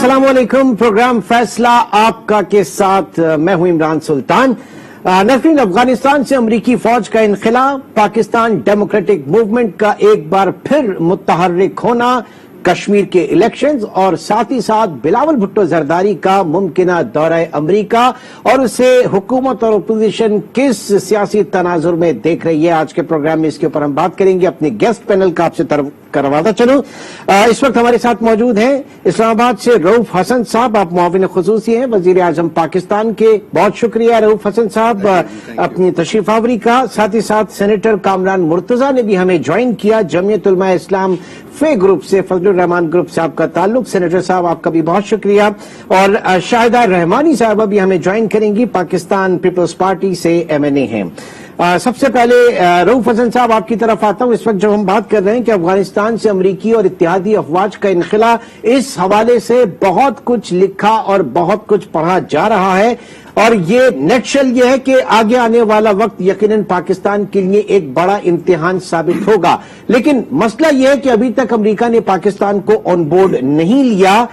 السلام علیکم. پروگرام فیصلہ آپ کا کے ساتھ میں ہوں عمران سلطان. ناظرین، افغانستان سے امریکی فوج کا انخلا، پاکستان ڈیموکریٹک موومنٹ کا ایک بار پھر متحرک ہونا، کشمیر کے الیکشنز اور ساتھ ہی ساتھ بلاول بھٹو زرداری کا ممکنہ دورہ امریکہ اور اسے حکومت اور اپوزیشن کس سیاسی تناظر میں دیکھ رہی ہے. آج کے پروگرام میں اس کے اوپر ہم بات کریں گے. اپنے گیسٹ پینل کا آپ سے کرواتا چلوں. اس وقت ہمارے ساتھ موجود ہیں اسلام آباد سے رؤف حسن صاحب، آپ معاون خصوصی ہیں وزیر اعظم پاکستان کے. بہت شکریہ رؤف حسن صاحب اپنی تشریف آوری کا. ساتھ ہی ساتھ سینیٹر کامران مرتضیٰ نے بھی ہمیں جوائن کیا، جمعیت علماء اسلام فے گروپ سے، فضل الرحمان گروپ سے آپ کا تعلق. سینیٹر صاحب آپ کا بھی بہت شکریہ. اور شاہدہ رحمانی صاحبہ بھی ہمیں جوائن کریں گی، پاکستان پیپلز پارٹی سے MNA ہیں. سب سے پہلے رؤف حسن صاحب آپ کی طرف آتا ہوں. اس وقت جب ہم بات کر رہے ہیں کہ افغانستان سے امریکی اور اتحادی افواج کا انخلا، اس حوالے سے بہت کچھ لکھا اور بہت کچھ پڑھا جا رہا ہے، اور یہ نیٹشل یہ ہے کہ آگے آنے والا وقت یقیناً پاکستان کے لیے ایک بڑا امتحان ثابت ہوگا. لیکن مسئلہ یہ ہے کہ ابھی تک امریکہ نے پاکستان کو آن بورڈ نہیں لیا.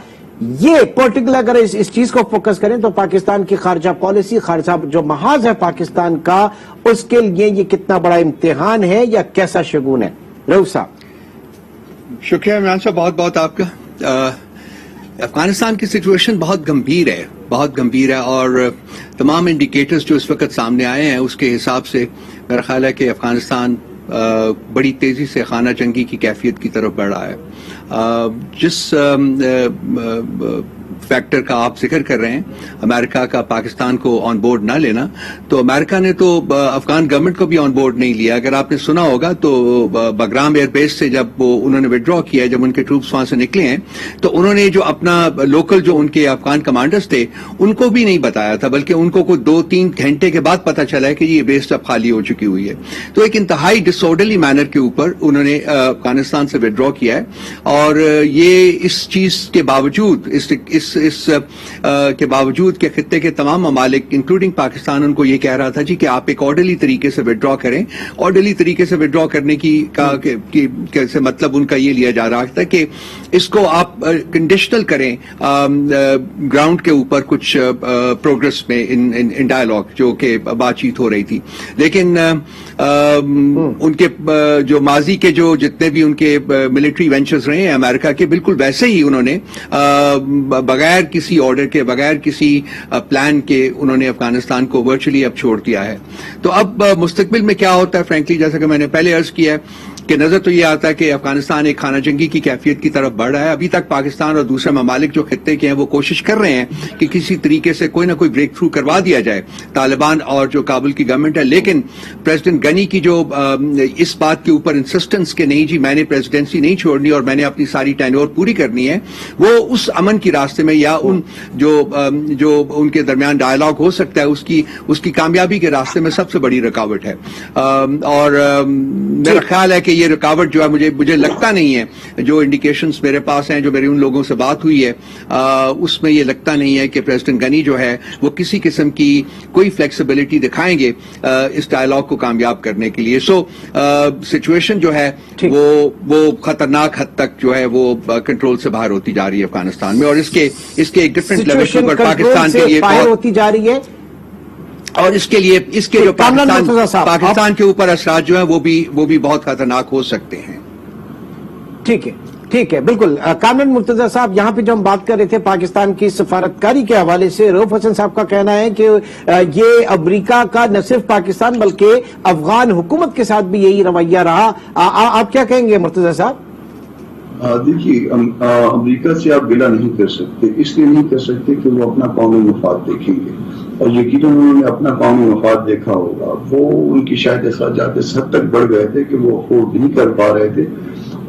یہ پرٹیکولر اگر اس چیز کو فوکس کریں تو پاکستان کی خارجہ پالیسی، خارجہ جو محاذ ہے پاکستان کا، اس کے لیے یہ کتنا بڑا امتحان ہے یا کیسا شگون ہے؟ رؤف صاحب. شکریہ عمران صاحب، بہت بہت آپ کا. افغانستان کی سچویشن بہت گمبھیر ہے اور تمام انڈیکیٹرز جو اس وقت سامنے آئے ہیں اس کے حساب سے میرا خیال ہے کہ افغانستان بڑی تیزی سے خانہ جنگی کی کیفیت کی طرف بڑھ رہا ہے. جس فیکٹر کا آپ ذکر کر رہے ہیں، امریکہ کا پاکستان کو آن بورڈ نہ لینا، تو امریکہ نے تو افغان گورنمنٹ کو بھی آن بورڈ نہیں لیا. اگر آپ نے سنا ہوگا تو بگرام ایئر بیس سے جب انہوں نے وڈرا کیا، جب ان کے ٹروپس وہاں سے نکلے ہیں، تو انہوں نے جو اپنا لوکل جو ان کے افغان کمانڈرز تھے ان کو بھی نہیں بتایا تھا، بلکہ ان کو 2-3 گھنٹے کے بعد پتا چلا ہے کہ یہ بیس اب خالی ہو چکی ہوئی ہے. تو ایک انتہائی ڈس آرڈرلی مینر کے اوپر انہوں نے افغانستان سے وڈرا کیا ہے. اور یہ اس چیز کے باوجود اس کے باوجود کہ خطے کے تمام ممالک انکلوڈنگ پاکستان ان کو یہ کہہ رہا تھا جی کہ آپ ایک آرڈرلی طریقے سے وڈرا کریں. آرڈرلی طریقے سے وڈرا کرنے سے مطلب ان کا یہ لیا جا رہا تھا کہ اس کو آپ کنڈیشنل کریں گراؤنڈ کے اوپر کچھ پروگرس میں ان ڈائلاگ جو کہ بات چیت ہو رہی تھی. لیکن ان کے جو ماضی کے جو جتنے بھی ان کے ملٹری وینچرز رہے ہیں امریکہ کے، بالکل ویسے ہی انہوں نے بغیر کسی آرڈر کے، بغیر کسی پلان کے انہوں نے افغانستان کو ورچولی اب چھوڑ دیا ہے. تو اب مستقبل میں کیا ہوتا ہے، فرینکلی جیسا کہ میں نے پہلے عرض کیا ہے کہ نظر تو یہ آتا ہے کہ افغانستان ایک خانہ جنگی کی کیفیت کی طرف بڑھ رہا ہے. ابھی تک پاکستان اور دوسرے ممالک جو خطے کے ہیں وہ کوشش کر رہے ہیں کہ کسی طریقے سے کوئی نہ کوئی بریک تھرو کروا دیا جائے طالبان اور جو کابل کی گورنمنٹ ہے. لیکن پریزیڈنٹ غنی کی جو اس بات کے اوپر انسسٹنس کہ نہیں جی میں نے پریزیڈنسی نہیں چھوڑنی اور میں نے اپنی ساری ٹینیور پوری کرنی ہے، وہ اس امن کی راستے میں یا ان جو ان کے درمیان ڈائلاگ ہو سکتا ہے اس کی کامیابی کے راستے میں سب سے بڑی رکاوٹ ہے. اور میرا خیال ہے کہ یہ رکاوٹ جو ہے مجھے لگتا نہیں ہے، جو انڈیکیشنز میرے پاس ہیں، جو میری ان لوگوں سے بات ہوئی ہے اس میں یہ لگتا نہیں ہے کہ پریزیڈنٹ غنی جو ہے وہ کسی قسم کی کوئی فلیکسیبلٹی دکھائیں گے اس ڈائلاگ کو کامیاب کرنے کے لیے. سو سچویشن جو ہے وہ خطرناک حد تک جو ہے وہ کنٹرول سے باہر ہوتی جا رہی ہے افغانستان میں، اور اس کے ایک ڈفرینٹ لیول پر پاکستان کے لیے ہوتی جا رہی ہے. اور اس کے جو پاکستان کے اوپر اثرات جو ہیں وہ بھی بہت خطرناک ہو سکتے ہیں. ٹھیک ہے بالکل. کامران مرتضیٰ صاحب، یہاں پہ جو ہم بات کر رہے تھے پاکستان کی سفارتکاری کے حوالے سے، رؤف حسن صاحب کا کہنا ہے کہ یہ امریکہ کا نہ صرف پاکستان بلکہ افغان حکومت کے ساتھ بھی یہی رویہ رہا. آپ کیا کہیں گے مرتضیٰ صاحب؟ دیکھیے، امریکہ سے آپ گلہ نہیں کر سکتے، اس لیے نہیں کر سکتے کہ وہ اپنا قومی مفاد دیکھیں گے، اور یقیناً انہوں نے اپنا قومی مفاد دیکھا ہوگا. وہ ان کی شاید اخراجات اس حد تک بڑھ گئے تھے کہ وہ افورڈ نہیں کر پا رہے تھے،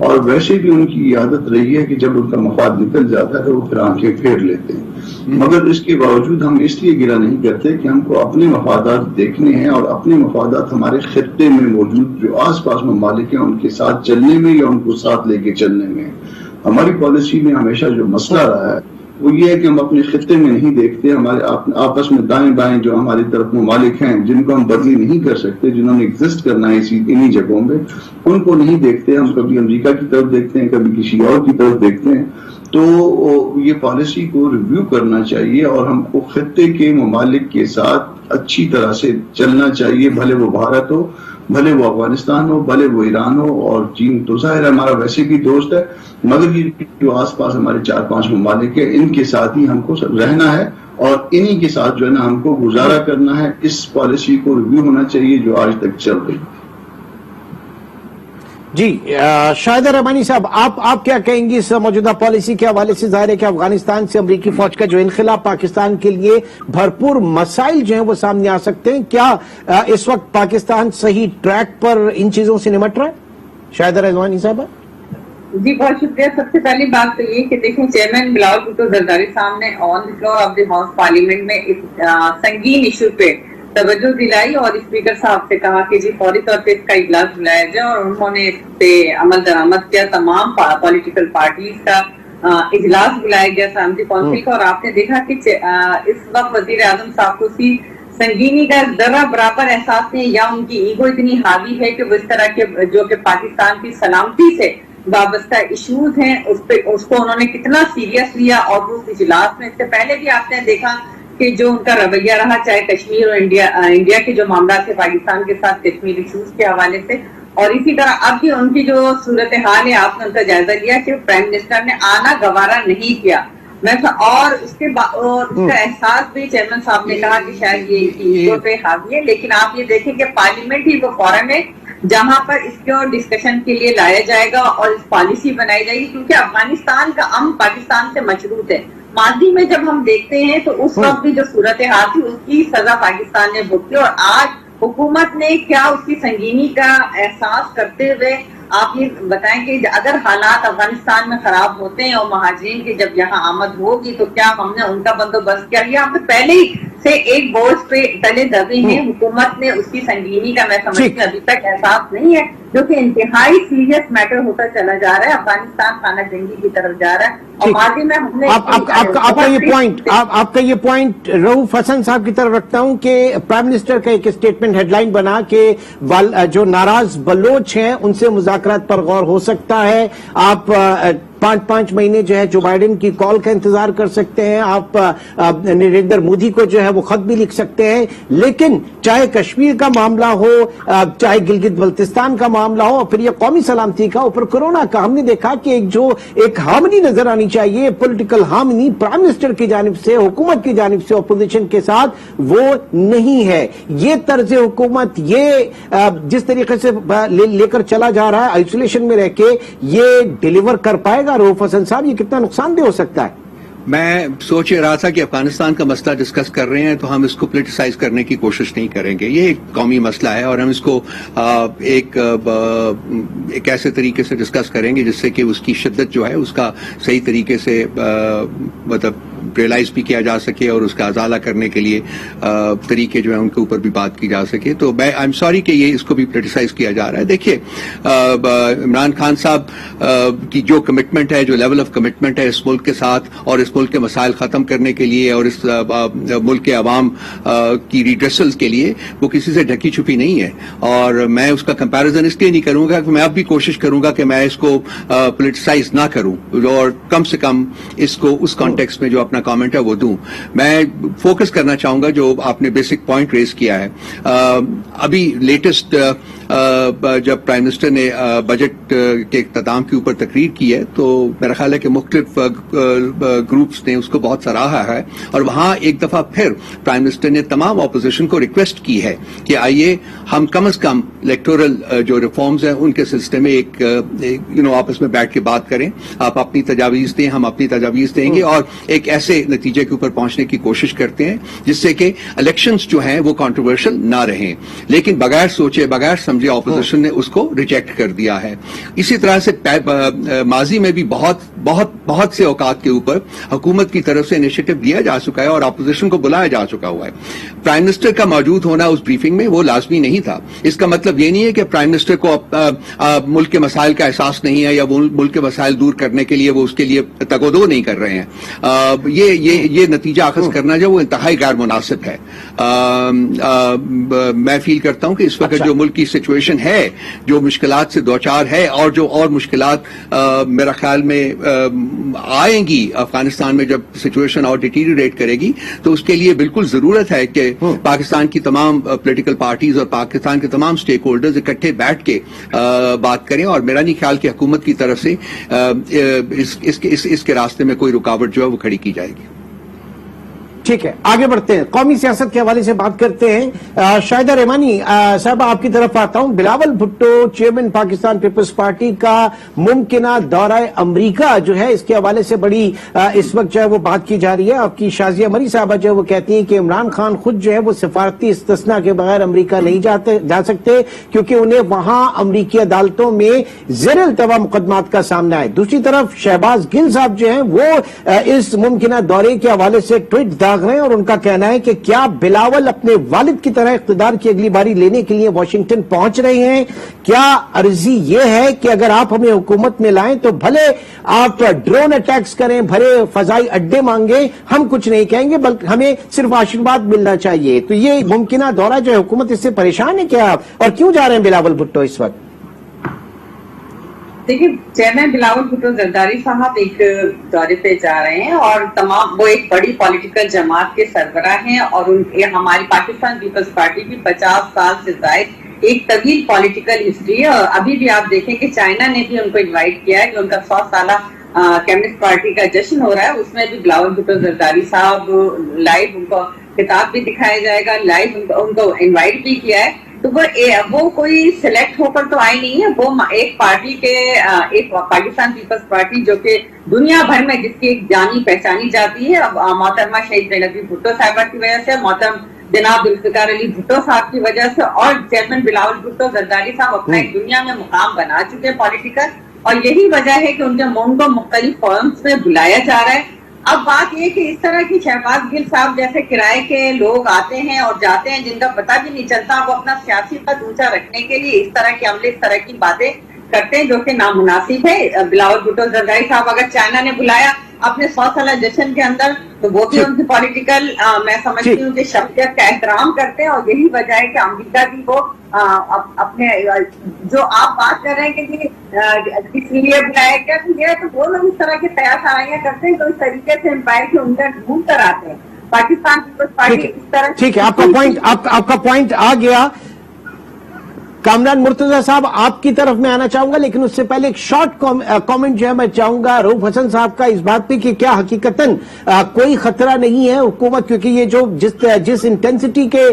اور ویسے بھی ان کی عادت رہی ہے کہ جب ان کا مفاد نکل جاتا ہے تو وہ پھر آنکھیں پھیر لیتے ہیں. مگر اس کے باوجود ہم اس لیے گلہ نہیں کرتے کہ ہم کو اپنے مفادات دیکھنے ہیں، اور اپنے مفادات ہمارے خطے میں موجود جو آس پاس ممالک ہیں ان کے ساتھ چلنے میں یا ان کو ساتھ لے کے چلنے میں. ہماری پالیسی میں ہمیشہ جو مسئلہ رہا ہے وہ یہ ہے کہ ہم اپنے خطے میں نہیں دیکھتے، ہمارے آپس میں دائیں بائیں جو ہماری طرف ممالک ہیں جن کو ہم بدلی نہیں کر سکتے، جنہوں نے ایگزسٹ کرنا ہے انہی جگہوں میں، ان کو نہیں دیکھتے. ہم کبھی امریکہ کی طرف دیکھتے ہیں، کبھی کسی اور کی طرف دیکھتے ہیں. تو یہ پالیسی کو ریویو کرنا چاہیے اور ہم کو خطے کے ممالک کے ساتھ اچھی طرح سے چلنا چاہیے، بھلے وہ بھارت ہو، بھلے وہ افغانستان ہو، بھلے وہ ایران ہو، اور چین تو ظاہر ہے ہمارا ویسے بھی دوست ہے، مگر یہ جو آس پاس ہمارے 4-5 ممالک ہیں ان کے ساتھ ہی ہم کو رہنا ہے اور انہی کے ساتھ جو ہے نا ہم کو گزارا کرنا ہے. اس پالیسی کو ریویو ہونا چاہیے جو آج تک چل رہی. جی شاہدہ رحمانی صاحب، آپ کیا کہیں گی اس موجودہ پالیسی کے حوالے سے؟ ظاہر ہے کہ افغانستان سے امریکی فوج کا جو انخلا پاکستان کے لیے بھرپور مسائل جو ہیں وہ سامنے آ سکتے ہیں. کیا اس وقت پاکستان صحیح ٹریک پر ان چیزوں سے نمٹ رہا ہے؟ شاہدہ رحمانی صاحب. جی بہت شکریہ. سب سے پہلی بات تو یہ کہ دیکھیں چیئرمین بلاول بھٹو زرداری صاحب نے on the floor of the house parliament میں ایک سنگین ایشو پہ توجہ دلائی اور اسپیکر صاحب سے کہا کہ جی فوری طور پہ اس کا اجلاس بلایا جائے، اور انہوں نے اس پہ عمل درآمد کیا. تمام پولیٹیکل پارٹیز کا اجلاس بلایا گیا سلامتی کونسل کا، اور آپ نے دیکھا کہ اس وقت وزیر اعظم صاحب کو سنگینی کا ذرہ برابر احساس نہیں، یا ان کی ایگو اتنی حاوی ہے کہ وہ اس طرح کے جو کہ پاکستان کی سلامتی سے وابستہ ایشوز ہیں اس کو انہوں نے کتنا سیریس لیا. اور اس اجلاس میں اس سے پہلے بھی آپ نے دیکھا کہ جو ان کا رویہ رہا، چاہے کشمیر اور انڈیا کے جو معاملات ہیں پاکستان کے ساتھ کشمیر ایشوز کے حوالے سے، اور اسی طرح اب بھی ان کی جو صورتحال ہے آپ نے ان کا جائزہ لیا کہ پرائم منسٹر نے آنا گوارا نہیں کیا. اور اس کا احساس بھی چیئرمین صاحب نے کہا کہ شاید یہ پہ حاوی ہے. لیکن آپ یہ دیکھیں کہ پارلیمنٹ ہی وہ فورم ہے جہاں پر اس کو ڈسکشن کے لیے لایا جائے گا اور اس پالیسی بنائی جائے گی، کیونکہ افغانستان کا امن پاکستان سے مشروط ہے. ماضی میں جب ہم دیکھتے ہیں تو اس وقت بھی جو صورتحال تھی اس کی سزا پاکستان نے بھگتی، اور آج حکومت نے کیا اس کی سنگینی کا احساس کرتے ہوئے آپ یہ بتائیں کہ اگر حالات افغانستان میں خراب ہوتے ہیں اور مہاجرین کی جب یہاں آمد ہوگی تو کیا ہم نے ان کا بندوبست کیا؟ یہ ہم نے پہلے ہی سے ایک بورڈ پہ تلے دبے ہیں. حکومت نے اس کی سنگینی کا میں سمجھتی ہوں ابھی تک احساس نہیں ہے، جو کہ انتہائی سیریس میٹر ہوتا چلا جا رہا ہے. افغانستان خانہ جنگی کی طرف جا رہا ہے. اور ماضی میں ہم نے آپ کا یہ پوائنٹ رؤوف حسن صاحب کی طرف رکھتا ہوں کہ پرائم منسٹر کا ایک اسٹیٹمنٹ ہیڈ لائن بنا کہ جو ناراض بلوچ ہیں ان سے مذاکرات پر غور ہو سکتا ہے. آپ 5 مہینے جو ہے جو بائیڈن کی کال کا انتظار کر سکتے ہیں، آپ نریندر مودی کو جو ہے وہ خط بھی لکھ سکتے ہیں. لیکن چاہے کشمیر کا معاملہ ہو، چاہے گلگت بلتستان کا معاملہ ہو، اور پھر یہ قومی سلامتی کا، اوپر کورونا کا، ہم نے دیکھا کہ ایک ہارمنی نظر آنی چاہیے، پولیٹیکل ہارمنی پرائم منسٹر کی جانب سے، حکومت کی جانب سے، اپوزیشن کے ساتھ وہ نہیں ہے. یہ طرز حکومت، یہ جس طریقے سے لے کر چلا جا رہا ہے آئسولیشن میں رہ کے، یہ ڈیلیور کر پائے گا رؤوف حسن صاحب؟ یہ کتنا نقصان دہ ہو سکتا ہے؟ میں سوچ رہا تھا کہ افغانستان کا مسئلہ ڈسکس کر رہے ہیں تو ہم اس کو پولیٹیسائز کرنے کی کوشش نہیں کریں گے. یہ ایک قومی مسئلہ ہے اور ہم اس کو ایک ایسے طریقے سے ڈسکس کریں گے جس سے کہ اس کی شدت جو ہے اس کا صحیح طریقے سے مطلب ریئلائز بھی کیا جا سکے اور اس کا ازالہ کرنے کے لیے طریقے جو ہیں ان کے اوپر بھی بات کی جا سکے. تو میں آئی ایم سوری کہ یہ اس کو بھی پولیٹیسائز کیا جا رہا ہے. دیکھیے عمران خان صاحب کی جو کمٹمنٹ ہے، جو لیول آف کمٹمنٹ ہے اس ملک کے ساتھ اور اس ملک کے مسائل ختم کرنے کے لیے اور اس ملک کے عوام کی ریڈریسلز کے لیے، وہ کسی سے ڈھکی چھپی نہیں ہے. اور میں اس کا کمپیریزن اس لیے نہیں کروں گا کہ میں اب بھی کوشش کروں گا کہ میں اس کو پولیٹیسائز نہ کروں اور کم سے کم اس کو اس کانٹیکسٹ میں جو اپنا کامنٹ ہے وہ دوں. میں فوکس کرنا چاہوں گا جو آپ نے بیسک پوائنٹ ریز کیا ہے. ابھی لیٹسٹ جب پرائم منسٹر نے بجٹ کے اختتام کے اوپر تقریر کی ہے تو میرا خیال ہے کہ مختلف گروپس نے اس کو بہت سراہا ہے، اور وہاں ایک دفعہ پھر پرائم منسٹر نے تمام اپوزیشن کو ریکویسٹ کی ہے کہ آئیے ہم کم از کم الیکٹورل جو ریفارمز ہیں ان کے سلسلے میں ایک آپس میں بیٹھ کے بات کریں. آپ اپنی تجاویز دیں، ہم اپنی تجاویز دیں گے، اور ایک ایسے نتیجے کے اوپر پہنچنے کی کوشش کرتے ہیں جس سے کہ الیکشنز جو ہیں وہ کنٹروورشل نہ رہیں. لیکن بغیر سوچے بغیر سمجھے اپوزیشن نے اس کو ریجیکٹ کر دیا ہے. اسی طرح سے ماضی میں بھی بہت سے اوقات کے اوپر حکومت کی طرف سے انیشیٹو دیا جا چکا ہے اور اپوزیشن کو بلایا جا چکا ہوا ہے. پرائم منسٹر کا موجود ہونا اس بریفنگ میں وہ لازمی نہیں تھا. اس کا مطلب یہ نہیں ہے کہ پرائم منسٹر کو ملک کے مسائل کا احساس نہیں ہے یا وہ ملک کے مسائل دور کرنے کے لیے وہ اس کے لیے تگودو نہیں کر رہے ہیں. یہ نتیجہ اخذ کرنا جو وہ انتہائی غیر مناسب ہے. میں فیل کرتا ہوں کہ اس وقت جو ملک کی سچویشن ہے, جو مشکلات سے دوچار ہے اور جو اور مشکلات میرا خیال میں آئیں گی افغانستان میں جب سچویشن اور ڈیٹیریٹ کرے گی, تو اس کے لیے بالکل ضرورت ہے کہ پاکستان کی تمام پولیٹیکل پارٹیز اور پاکستان کے تمام سٹیک ہولڈرز اکٹھے بیٹھ کے بات کریں. اور میرا نہیں خیال کہ حکومت کی طرف سے اس کے راستے میں کوئی رکاوٹ جو ہے وہ کھڑی کی جائے گی. ٹھیک ہے, آگے بڑھتے ہیں. قومی سیاست کے حوالے سے بات کرتے ہیں. شاہدہ رحمانی صاحب, آپ کی طرف آتا ہوں. بلاول بھٹو چیئرمین پاکستان پیپلز پارٹی کا ممکنہ دورہ امریکہ جو ہے, اس کے حوالے سے بڑی اس وقت جو ہے وہ بات کی جا رہی ہے. آپ کی شازیہ مری صاحبہ جو ہے وہ کہتی ہیں کہ عمران خان خود جو ہے وہ سفارتی استثناء کے بغیر امریکہ نہیں جا سکتے کیونکہ انہیں وہاں امریکی عدالتوں میں زیر التوا مقدمات کا سامنا ہے. دوسری طرف شہباز گل صاحب جو ہیں وہ اس ممکنہ دورے کے حوالے سے ٹویٹ رہے ہیں اور ان کا کہنا ہے کہ کیا بلاول اپنے والد کی طرح اقتدار کی اگلی باری لینے کے لیے واشنگٹن پہنچ رہے ہیں. کیا عرضی یہ ہے کہ اگر آپ ہمیں حکومت میں لائیں تو بھلے آپ ڈرون اٹیکس کریں, بھلے فضائی اڈے مانگیں, ہم کچھ نہیں کہیں گے, بلکہ ہمیں صرف آشرواد ملنا چاہیے. تو یہ ممکنہ دورہ جو ہے حکومت اس سے پریشان ہے کیا, اور کیوں جا رہے ہیں بلاول بھٹو اس وقت؟ دیکھیے, چیئرمین بلاول بھٹو زرداری صاحب ایک دورے پہ جا رہے ہیں اور تمام وہ ایک بڑی پولیٹیکل جماعت کے سربراہ ہیں اور ہماری پاکستان پیپلز پارٹی کی 50 سال سے زائد ایک طویل پولیٹیکل ہسٹری ہے. اور ابھی بھی آپ دیکھیں کہ چائنا نے بھی ان کو انوائٹ کیا ہے کہ ان کا 100 سالہ کمیونسٹ پارٹی کا جشن ہو رہا ہے, اس میں بھی بلاول بھٹو زرداری صاحب لائیو ان کو خطاب بھی دکھایا جائے گا, لائیو ان کو انوائٹ بھی کیا ہے. تو وہ کوئی سلیکٹ ہو کر تو آئی نہیں ہے, وہ ایک پارٹی کے ایک پاکستان پیپلز پارٹی جو کہ دنیا بھر میں جس کی ایک جانی پہچانی جاتی ہے محترمہ شہید زینب بھٹو صاحبہ کی وجہ سے, محترم جناب ذوالفقار علی بھٹو صاحب کی وجہ سے, اور چیئرمین بلاول بھٹو زرداری صاحب اپنا ایک دنیا میں مقام بنا چکے ہیں پولیٹیکل, اور یہی وجہ ہے کہ ان کے مون کو مختلف فورمز میں بلایا جا رہا ہے. اب بات یہ کہ اس طرح کی شہباز گل صاحب جیسے کرائے کے لوگ آتے ہیں اور جاتے ہیں جن کا پتہ بھی نہیں چلتا, وہ اپنا سیاسی قد اونچا رکھنے کے لیے اس طرح کے عملے, اس طرح کی باتیں کرتے ہیں جو کہ نامناسب ہے. بلاول بھٹو زرداری صاحب اگر چائنا نے بلایا اپنے 100 سالہ جشن کے اندر تو وہ بھی ان کی پولیٹیکل میں سمجھتی ہوں کہ شخصیت کا احترام کرتے ہیں, اور یہی وجہ ہے کہ امریکہ بھی وہ اپنے جو آپ بات کر رہے ہیں کہ کس لیے بلایا گیا ہے, تو وہ لوگ اس طرح کی قیاس آرائیاں کرتے ہیں تو اس طریقے سے امپائر کے اندر ڈھونڈ کر آتے ہیں. پاکستان پیپلز پارٹی اس طرح, ٹھیک ہے, آپ کا پوائنٹ آ گیا. کامران مرتضی صاحب, آپ کی طرف میں آنا چاہوں گا, لیکن اس سے پہلے ایک شارٹ کامنٹ جو ہے میں چاہوں گا رؤوف حسن صاحب کا اس بات پہ کہ کیا حقیقتاً کوئی خطرہ نہیں ہے حکومت, کیونکہ یہ جو جس انٹینسٹی کے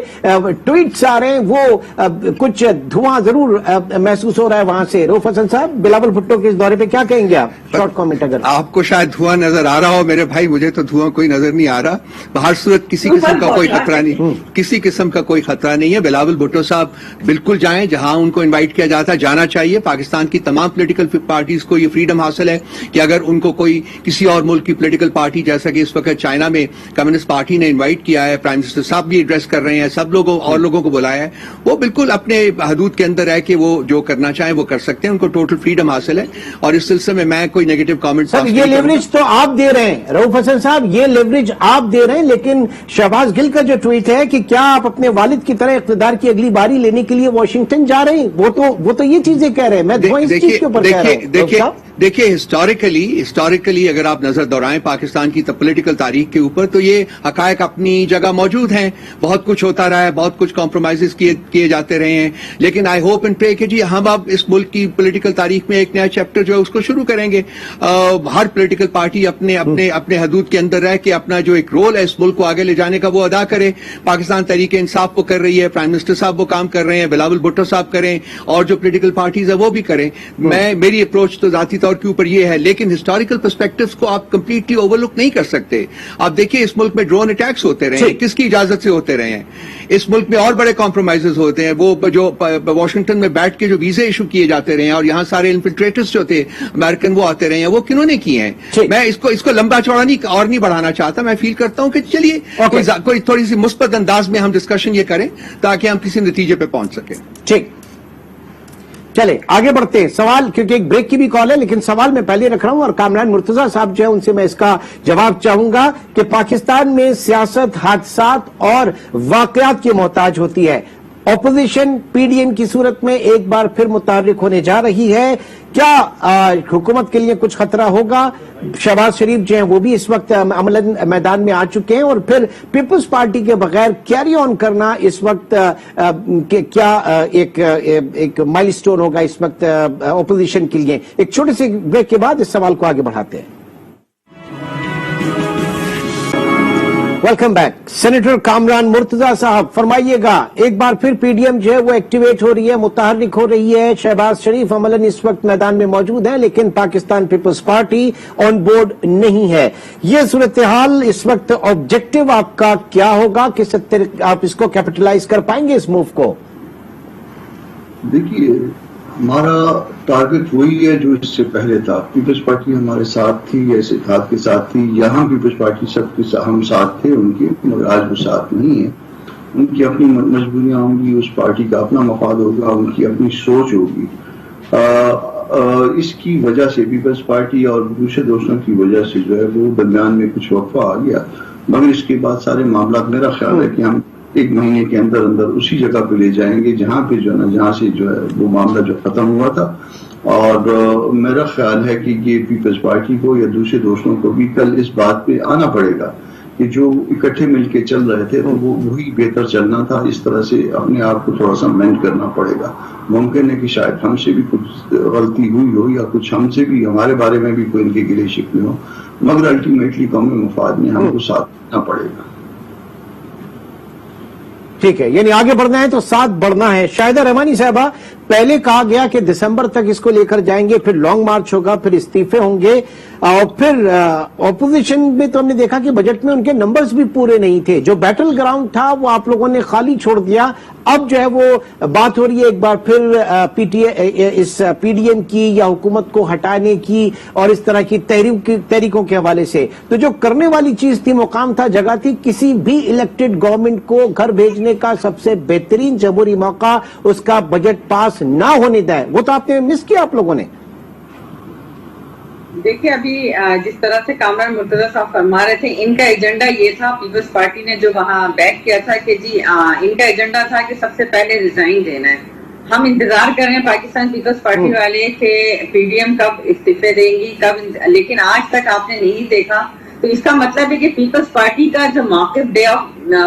ٹویٹس آ رہے ہیں وہ کچھ دھواں ضرور محسوس ہو رہا ہے وہاں سے. رؤوف حسن صاحب, بلاول بھٹو کے اس دورے پہ کیا کہیں گے آپ؟ شارٹ کامنٹ اگر آپ کو شاید دھواں نظر آ رہا ہو میرے بھائی, مجھے تو دھواں کوئی نظر نہیں آ رہا. بہر صورت کسی قسم کا کوئی خطرہ نہیں, کسی قسم کا کوئی خطرہ نہیں ہے. بلاول بھٹو صاحب بالکل جائیں جہاں ان کو انوائٹ کیا جاتا, جانا چاہیے. پاکستان کی تمام پولیٹیکل پارٹیز کو یہ فریڈم حاصل ہے کہ اگر ان کو کوئی کسی اور ملک کی پولیٹیکل پارٹی, جیسا کہ اس وقت چائنا میں کمیونسٹ پارٹی نے انوائٹ کیا ہے, پرائم منسٹر صاحب بھی ایڈریس کر رہے ہیں, سب لوگوں اور لوگوں کو بلایا ہے, وہ بالکل اپنے حدود کے اندر ہے کہ وہ جو کرنا چاہیں وہ کر سکتے ہیں, ان کو ٹوٹل فریڈم حاصل ہے. اور اس سلسلے میں کوئی نیگیٹو کامنٹ, یہ لیوریج تو آپ دے رہے ہیں رؤوف حسن صاحب, یہ لیوریج آپ دے رہے ہیں, لیکن شہباز گل کا جو ٹویٹ ہے کہ کیا آپ اپنے والد کی طرح اقتدار کی اگلی باری لینے کے لیے واشنگٹن جا رہے ہیں, وہ تو یہ چیزیں کہہ رہے ہیں. میں اس چیز کے اوپر کہہ رہا ہوں. دیکھیے ہسٹوریکلی اگر آپ نظر دورائیں پاکستان کی پولیٹیکل تاریخ کے اوپر, تو یہ حقائق اپنی جگہ موجود ہیں. بہت کچھ ہوتا رہا ہے, بہت کچھ کمپرومائزز کیے جاتے رہے ہیں, لیکن آئی ہوپ اینڈ پرے کہ جی ہم اب اس ملک کی پولیٹیکل تاریخ میں ایک نیا چیپٹر جو ہے اس کو شروع کریں گے. ہر پولیٹیکل پارٹی اپنے حدود کے اندر رہ کے اپنا جو ایک رول ہے اس ملک کو آگے لے جانے کا وہ ادا کرے. پاکستان تحریک انصاف وہ کر رہی ہے, پرائم منسٹر صاحب وہ کام کر رہے ہیں, بلاول بھٹو صاحب کریں, اور جو پولیٹیکل پارٹیز ہیں وہ بھی کریں. میری اپروچ تو ذاتی طور دور کے اوپر یہ ہے، لیکن ہسٹوریکل پرسپیکٹوز کو آپ کمپلیٹلی اوور لک نہیں کر سکتے. آپ دیکھیے اس ملک میں ڈرون اٹیکس ہوتے رہے ہیں، کس کی اجازت سے ہوتے رہے ہیں؟ اس ملک میں اور بڑے کمپرومائزز ہوتے ہیں، وہ جو واشنگٹن میں بیٹھ کے جو ویزے ایشو کیے جاتے رہے ہیں اور یہاں سارے انفلٹریٹرز جو تھے امریکن وہ آتے رہے ہیں، وہ کنہوں نے کیے ہیں؟ میں اس کو لمبا چوڑا نہیں بڑھانا چاہتا. میں فیل کرتا ہوں کہ چلیے کوئی تھوڑی سی مثبت انداز میں ہم ڈسکشن یہ کریں تاکہ ہم کسی نتیجے پہ پہنچ سکیں. ٹھیک، چلے آگے بڑھتے ہیں. سوال کیونکہ ایک بریک کی بھی کال ہے، لیکن سوال میں پہلے رکھ رہا ہوں اور کامران مرتضیٰ صاحب جو ہے ان سے میں اس کا جواب چاہوں گا کہ پاکستان میں سیاست حادثات اور واقعات کی محتاج ہوتی ہے. اپوزیشن پی ڈی ایم کی صورت میں ایک بار پھر متحرک ہونے جا رہی ہے. کیا حکومت کے لیے کچھ خطرہ ہوگا؟ شہباز شریف جو ہیں وہ بھی اس وقت عملاً میدان میں آ چکے ہیں، اور پھر پیپلز پارٹی کے بغیر کیری آن کرنا اس وقت کیا ایک مائل سٹون ہوگا اس وقت اپوزیشن کے لیے. ایک چھوٹے سے بریک کے بعد اس سوال کو آگے بڑھاتے ہیں. Welcome back. Senator Kamran Murtaza صاحب فرمائیے گا، ایک بار پھر پی ڈی ایم جو ہے وہ ایکٹیویٹ ہو رہی ہے، متحرک ہو رہی ہے. شہباز شریف عملاً اس وقت میدان میں موجود ہے، لیکن پاکستان پیپلز پارٹی آن بورڈ نہیں ہے. یہ صورتحال اس وقت آبجیکٹو آپ کا کیا ہوگا؟ کس حد تک آپ اس کو کیپٹلائز کر پائیں گے اس موو کو؟ دیکھیے، ہمارا ٹارگٹ وہی ہے جو اس سے پہلے تھا. پیپلز پارٹی ہمارے ساتھ تھی، ایسے اتحاد کے ساتھ تھی. یہاں پیپلز پارٹی سب کے ہم ساتھ تھے ان کے، مگر آج وہ ساتھ نہیں ہے. ان کی اپنی مجبوریاں ہوں گی، اس پارٹی کا اپنا مفاد ہوگا، ان کی اپنی سوچ ہوگی. اس کی وجہ سے پیپلز پارٹی اور دوسرے دوستوں کی وجہ سے جو ہے وہ درمیان میں کچھ وقفہ آ گیا. مگر اس کے بعد سارے معاملات میرا خیال ہے کہ ہم ایک مہینے کے اندر اسی جگہ پہ لے جائیں گے جہاں پہ جو ہے نا، جہاں سے جو ہے وہ معاملہ جو ختم ہوا تھا. اور میرا خیال ہے کہ یہ پیپلز پارٹی کو یا دوسرے دوستوں کو بھی کل اس بات پہ آنا پڑے گا کہ جو اکٹھے مل کے چل رہے تھے تو وہی بہتر چلنا تھا. اس طرح سے اپنے آپ کو تھوڑا سا مینڈ کرنا پڑے گا. ممکن ہے کہ شاید ہم سے بھی کچھ غلطی ہوئی ہو یا کچھ ہم سے بھی ہمارے بارے میں بھی کوئی ان کے گلے شکوے ہو، مگر الٹیمیٹلی قومی مفاد میں ہم کو ساتھ دینا پڑے گا. ٹھیک ہے، یعنی آگے بڑھنا ہے تو ساتھ بڑھنا ہے. شاہدہ رحمانی صاحبہ، پہلے کہا گیا کہ دسمبر تک اس کو لے کر جائیں گے، پھر لانگ مارچ ہوگا، پھر استعفے ہوں گے، اور پھر اپوزیشن میں تو ہم نے دیکھا کہ بجٹ میں ان کے نمبرز بھی پورے نہیں تھے. جو بیٹل گراؤنڈ تھا وہ آپ لوگوں نے خالی چھوڑ دیا. اب جو ہے وہ بات ہو رہی ہے ایک بار پھر اس پی ڈی ایم کی یا حکومت کو ہٹانے کی اور اس طرح کی تحریکوں کے حوالے سے. تو جو کرنے والی چیز تھی، مقام تھا، جگہ تھی، کسی بھی الیکٹڈ گورنمنٹ کو گھر بھیجنے کا سب سے بہترین جمہوری موقع اس کا بجٹ پاس نہ ہونے دیں، وہ تو آپ نے مس کیا آپ لوگوں نے. دیکھیے، ابھی جس طرح سے کامران مرتضیٰ صاحب فرما رہے تھے، ان کا ایجنڈا یہ تھا، پیپلز پارٹی نے جو وہاں بیک کیا تھا کہ جی ان کا ایجنڈا تھا کہ سب سے پہلے ریزائن دینا ہے. ہم انتظار کر رہے ہیں پاکستان پیپلز پارٹی والے کہ پی ڈی ایم کب استعفے دیں گی، لیکن آج تک آپ نے نہیں دیکھا. تو اس کا مطلب ہے کہ پیپلز پارٹی کا جو موقف ڈے آف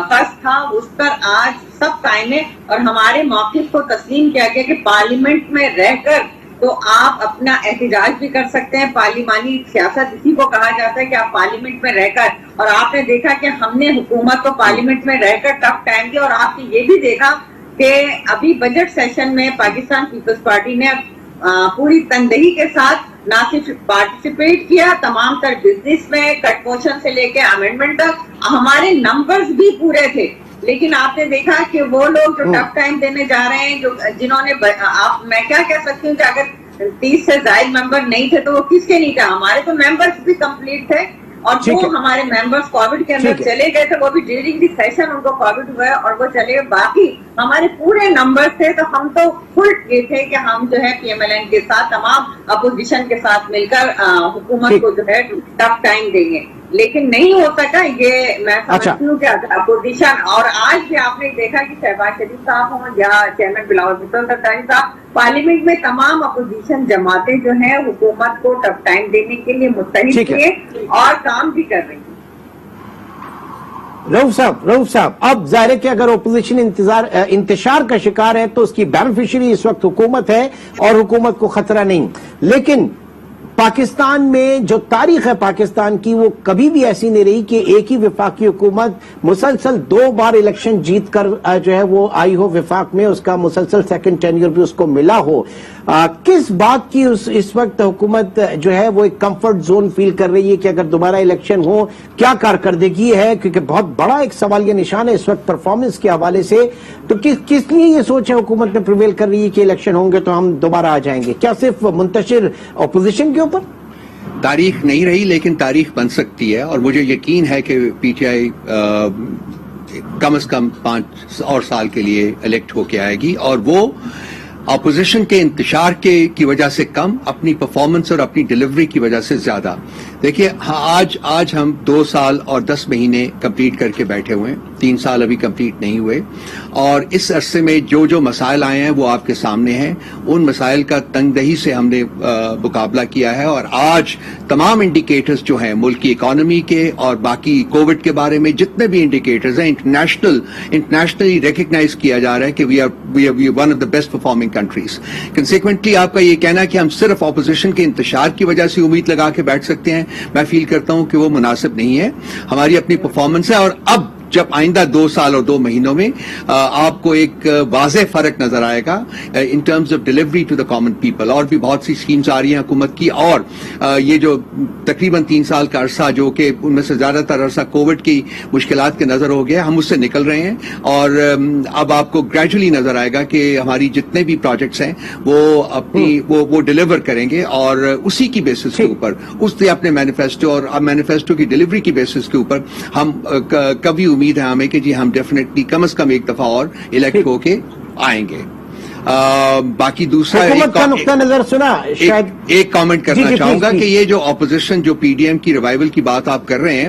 فرسٹ تھا اس پر آج سب قائم ہے، اور ہمارے موقف کو تسلیم کیا گیا کہ پارلیمنٹ میں رہ کر تو آپ اپنا احتجاج بھی کر سکتے ہیں. پارلیمانی سیاست اسی کو کہا جاتا ہے کہ آپ پارلیمنٹ میں رہ کر، اور آپ نے دیکھا کہ ہم نے حکومت کو پارلیمنٹ میں رہ کر ٹف ٹائم دیا، اور آپ نے یہ بھی دیکھا کہ ابھی بجٹ سیشن میں پاکستان پیپلز پارٹی نے پوری تندہی کے ساتھ نہ صرف پارٹیسپیٹ کیا، تمام تر بزنس میں کٹ پوشن سے لے کے امینڈمنٹ تک ہمارے نمبرز بھی پورے تھے. لیکن آپ نے دیکھا کہ وہ لوگ جو ٹف ٹائم دینے جا رہے ہیں، جنہوں نے میں کیا کہہ سکتی ہوں کہ اگر 30 سے زائد ممبر نہیں تھے تو وہ کس کے نہیں تھے؟ ہمارے تو ممبرز بھی کمپلیٹ تھے، اور جو ہمارے ممبرز کووڈ کے اندر چلے گئے تھے وہ بھی ڈیورنگ دی سیشن ان کو کووڈ ہوا ہے اور وہ چلے گئے. باقی ہمارے پورے نمبرز تھے. تو ہم تو فل یہ تھے کہ ہم جو ہے پی ایم ایل این کے ساتھ، تمام اپوزیشن کے ساتھ مل کر حکومت کو جو ہے ٹف ٹائم دیں گے. لیکن نہیں ہو سکا. یہ میں سمجھتی ہوں کہ اپوزیشن، اور آج بھی آپ نے دیکھا کہ شہباز شریف صاحب ہوں یا چیئرمین بلاول بھٹو زرداری صاحب، پارلیمنٹ میں تمام اپوزیشن جماعتیں جو ہیں حکومت کو ٹف ٹائم دینے کے لیے متحد کیے اور کام بھی کر رہی ہیں. رؤوف صاحب، اب ظاہر ہے کہ اگر اپوزیشن انتشار کا شکار ہے تو اس کی بینیفیشری اس وقت حکومت ہے اور حکومت کو خطرہ نہیں. لیکن پاکستان میں جو تاریخ ہے پاکستان کی وہ کبھی بھی ایسی نہیں رہی کہ ایک ہی وفاقی حکومت مسلسل 2 بار الیکشن جیت کر جو ہے وہ آئی ہو وفاق میں، اس کا مسلسل سیکنڈ ٹینیور بھی اس کو ملا ہو. کس بات کی اس وقت حکومت جو ہے وہ ایک کمفرٹ زون فیل کر رہی ہے کہ اگر دوبارہ الیکشن ہو کیا کارکردگی ہے؟ کیونکہ بہت بڑا ایک سوال یہ نشان ہے اس وقت پرفارمنس کے حوالے سے. تو کس لیے یہ سوچ ہے حکومت میں پریویل کر رہی ہے کہ الیکشن ہوں گے تو ہم دوبارہ آ جائیں گے؟ کیا صرف منتشر اپوزیشن کے اوپر؟ تاریخ نہیں رہی لیکن تاریخ بن سکتی ہے، اور مجھے یقین ہے کہ پی ٹی آئی کم از کم 5 اور سال کے لیے الیکٹ ہو کے آئے گی، اور وہ اپوزیشن کے انتشار کی وجہ سے کم، اپنی پرفارمنس اور اپنی ڈیلیوری کی وجہ سے زیادہ. دیکھیے آج ہم 2 سال اور 10 مہینے کمپلیٹ کر کے بیٹھے ہوئے ہیں، 3 سال ابھی کمپلیٹ نہیں ہوئے، اور اس عرصے میں جو مسائل آئے ہیں وہ آپ کے سامنے ہیں. ان مسائل کا تنگ دہی سے ہم نے مقابلہ کیا ہے، اور آج تمام انڈیکیٹرز جو ہیں ملک کی اکانومی کے اور باقی کووڈ کے بارے میں جتنے بھی انڈیکیٹرز ہیں انٹرنیشنلی ریکگنائز کیا جا رہا ہے کہ we are one of the best performing countries. Consequently آپ کا یہ کہنا کہ ہم صرف اپوزیشن کے انتشار کی وجہ سے امید لگا کے بیٹھ سکتے ہیں، میں فیل کرتا ہوں کہ وہ مناسب نہیں ہے. ہماری اپنی پرفارمنس ہے، اور اب جب آئندہ 2 سال اور 2 مہینوں میں آپ کو ایک واضح فرق نظر آئے گا in terms of delivery to the common people. اور بھی بہت سی اسکیمز آ رہی ہیں حکومت کی، اور یہ جو تقریباً 3 سال کا عرصہ جو کہ ان میں سے زیادہ تر عرصہ کووڈ کی مشکلات کے نظر ہو گیا، ہم اس سے نکل رہے ہیں، اور اب آپ کو گریجولی نظر آئے گا کہ ہماری جتنے بھی پروجیکٹس ہیں وہ ڈیلیور کریں گے، اور اسی کی بیسس کے اوپر اس نے اپنے مینیفیسٹو اور مینیفیسٹو کی ڈیلیوری کی بیسس کے اوپر ہم کبھی امید ہے ہمیں کہ جی ہم ڈیفینیٹلی کم از کم ایک دفعہ اور الیکٹ ہو کے آئیں گے. باقی دوسرا حکومت کا نقطہ نظر سنا، شاید ایک کامنٹ کرنا چاہوں گا کہ یہ جو اپوزیشن جو پی ڈی ایم کی ریوائول کی بات آپ کر رہے ہیں،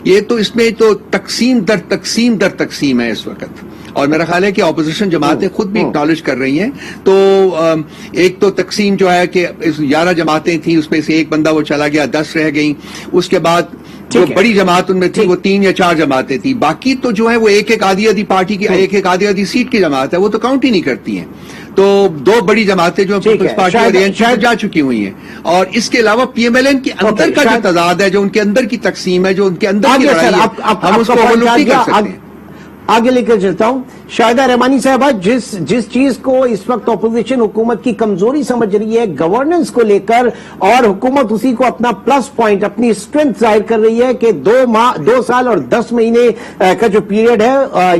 یہ تو اس میں تو تقسیم در تقسیم ہے اس وقت، اور میرا خیال ہے کہ اپوزیشن جماعتیں خود بھی اکنالج کر رہی ہیں. تو ایک تو تقسیم جو ہے کہ 11 جماعتیں تھیں، اس میں سے ایک بندہ وہ چلا گیا، 10 رہ گئیں. اس کے بعد جو بڑی جماعت ان میں تھی وہ 3 یا 4 جماعتیں تھیں، باقی تو جو ہے وہ ایک آدھی پارٹی کی ایک آدھی سیٹ کی جماعت ہے، وہ تو کاؤنٹ ہی نہیں کرتی ہیں. تو 2 بڑی جماعتیں جو پیپلز پارٹی اور جا چکی ہوئی ہیں، اور اس کے علاوہ پی ایم ایل این کے اندر کا جو تضاد ہے، جو ان کے اندر کی تقسیم ہے، جو ان کے اندر کی لڑائی ہے، ہم اس کو اوورلک نہیں کر سکتے. آگے لے کر چلتا ہوں. شاہدہ رحمانی صاحبہ، جس چیز کو اس وقت اپوزیشن حکومت کی کمزوری سمجھ رہی ہے گورننس کو لے کر، اور حکومت اسی کو اپنا پلس پوائنٹ، اپنی اسٹرینتھ ظاہر کر رہی ہے کہ 2 سال اور 10 مہینے کا جو پیریڈ ہے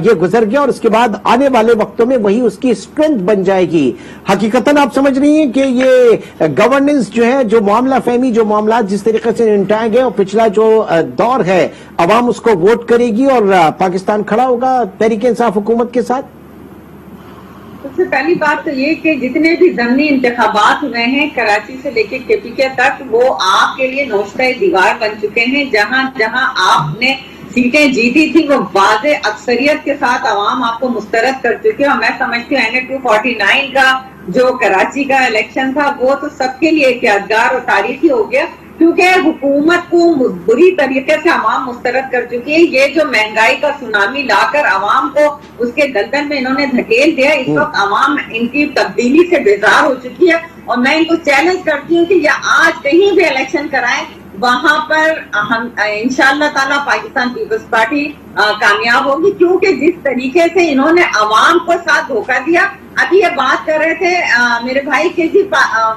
یہ گزر گیا، اور اس کے بعد آنے والے وقتوں میں وہی اس کی اسٹرینتھ بن جائے گی. حقیقتاً آپ سمجھ رہی ہیں کہ یہ گورننس جو ہے، جو معاملہ فہمی، جو معاملات جس طریقے سے نمٹائے گئے، اور پچھلا جو دور ہے عوام اس کو ووٹ کرے گی اور پاکستان کھڑا ہوگا تحریک انصاف حکومت کے ساتھ؟ سب سے پہلی بات تو یہ کہ جتنے بھی ضمنی انتخابات ہوئے ہیں کراچی سے لے کے کے پی کے تک، وہ آپ کے لیے نوشتہ دیوار بن چکے ہیں. جہاں جہاں آپ نے سیٹیں جیتی تھی وہ واضح اکثریت کے ساتھ عوام آپ کو مسترد کر چکے. اور میں سمجھتی ہوں NA 249 کا جو کراچی کا الیکشن تھا وہ تو سب کے لیے ایک یادگار اور تاریخی ہو گیا، کیونکہ حکومت کو بری طریقے سے عوام مسترد کر چکی ہے. یہ جو مہنگائی کا سونامی لا کر عوام کو اس کے دلدل میں انہوں نے دھکیل دیا، اس وقت عوام ان کی تبدیلی سے بیزار ہو چکی ہے. اور میں ان کو چیلنج کرتی ہوں کہ یہ آج کہیں بھی الیکشن کرائیں، وہاں پر ہم انشاءاللہ تعالیٰ پاکستان پیپلز پارٹی کامیاب ہوگی، کیونکہ جس طریقے سے انہوں نے عوام کو ساتھ دھوکہ دیا. ابھی یہ بات کر رہے تھے میرے بھائی کہ جی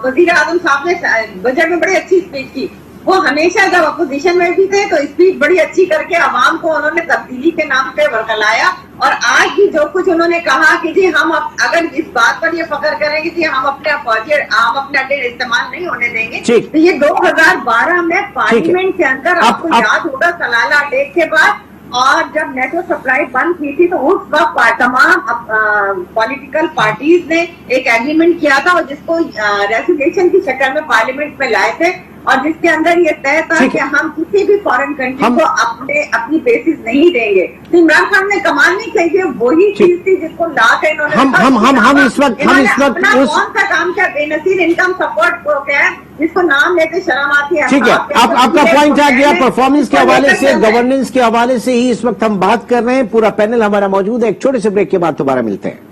وزیر اعظم صاحب نے بجٹ میں بڑی اچھی اسپیچ کی. وہ ہمیشہ جب اپوزیشن میں بھی تھے تو اسپیچ بڑی اچھی کر کے عوام کو انہوں نے تبدیلی کے نام پہ ورگلایا. اور آج بھی جو کچھ انہوں نے کہا کہ جی ہم اگر اس بات پر یہ فخر کریں گے کہ ہم اپنے اڈے استعمال نہیں ہونے دیں گے، تو یہ 2012 میں پارلیمنٹ کے اندر آپ کو یاد ہوگا سلالہ اٹیک کے بعد، اور جب نیٹو سپلائی بند کی تھی تو اس وقت تمام پولیٹیکل پارٹیز نے ایک ایگریمنٹ کیا تھا، اور جس کو ریزولوشن کی شکل میں پارلیمنٹ میں لائے تھے، اور جس کے اندر یہ طے تھا کہ ہم کسی بھی فورن کنٹری کو اپنی بیسز نہیں دیں گے. عمران خان نے کمال نہیں کہی کہ وہی چیز تھی جس کو لا کے انہوں نے اس وقت کون سا کام کیا بے نظیر انکم سپورٹ پروگرام جس کو نام لے کے شرم آتی ہے. ٹھیک ہے، آپ کا پوائنٹ آ گیا. پرفارمنس کے حوالے سے، گورننس کے حوالے سے ہی اس وقت ہم بات کر رہے ہیں. پورا پینل ہمارا موجود ہے. ایک چھوٹے سے بریک کے بعد دوبارہ ملتے ہیں.